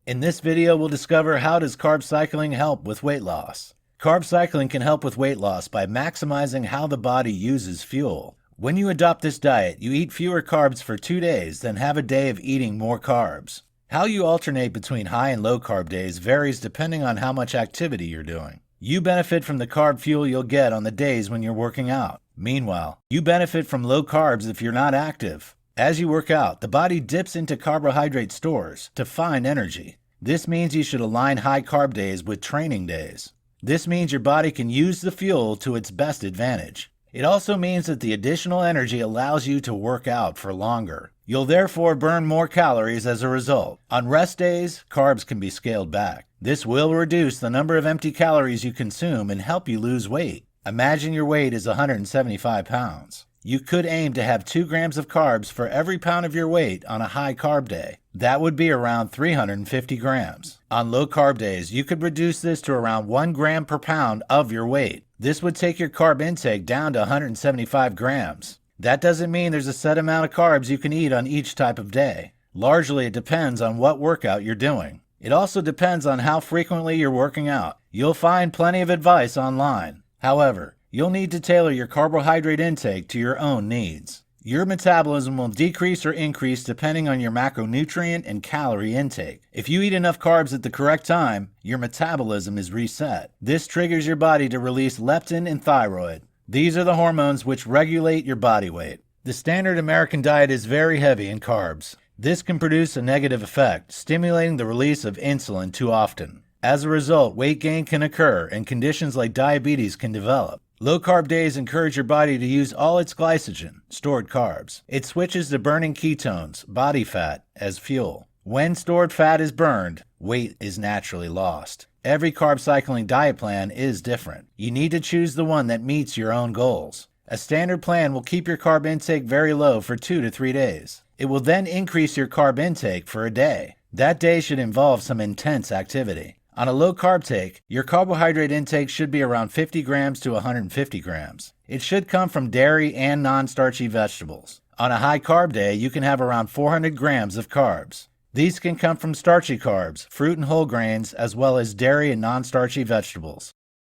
In this video, we'll discover how does carb cycling help with weight loss. Carb cycling can help with weight loss by maximizing how the body uses fuel. When you adopt this diet, you eat fewer carbs for 2 days, then have a day of eating more carbs. How you alternate between high and low carb days varies depending on how much activity you're doing. You benefit from the carb fuel you'll get on the days when you're working out. Meanwhile, you benefit from low carbs if you're not active. As you work out, the body dips into carbohydrate stores to find energy. This means you should align high carb days with training days. This means your body can use the fuel to its best advantage. It also means that the additional energy allows you to work out for longer. You'll therefore burn more calories as a result. On rest days, carbs can be scaled back. This will reduce the number of empty calories you consume and help you lose weight. Imagine your weight is 175 pounds. You could aim to have 2 grams of carbs for every pound of your weight on a high carb day. That would be around 350 grams. On low carb days, you could reduce this to around 1 gram per pound of your weight. This would take your carb intake down to 175 grams. That doesn't mean there's a set amount of carbs you can eat on each type of day. Largely, it depends on what workout you're doing. It also depends on how frequently you're working out. You'll find plenty of advice online. However, you'll need to tailor your carbohydrate intake to your own needs. Your metabolism will decrease or increase depending on your macronutrient and calorie intake. If you eat enough carbs at the correct time, your metabolism is reset. This triggers your body to release leptin and thyroid. These are the hormones which regulate your body weight. The standard American diet is very heavy in carbs. This can produce a negative effect, stimulating the release of insulin too often. As a result, weight gain can occur and conditions like diabetes can develop. Low-carb days encourage your body to use all its glycogen, stored carbs. It switches to burning ketones, body fat, as fuel. When stored fat is burned, weight is naturally lost. Every carb cycling diet plan is different. You need to choose the one that meets your own goals. A standard plan will keep your carb intake very low for 2 to 3 days. It will then increase your carb intake for a day. That day should involve some intense activity. On a low carb take, your carbohydrate intake should be around 50 grams to 150 grams. It should come from dairy and non-starchy vegetables. On a high carb day, you can have around 400 grams of carbs. These can come from starchy carbs, fruit and whole grains, as well as dairy and non-starchy vegetables.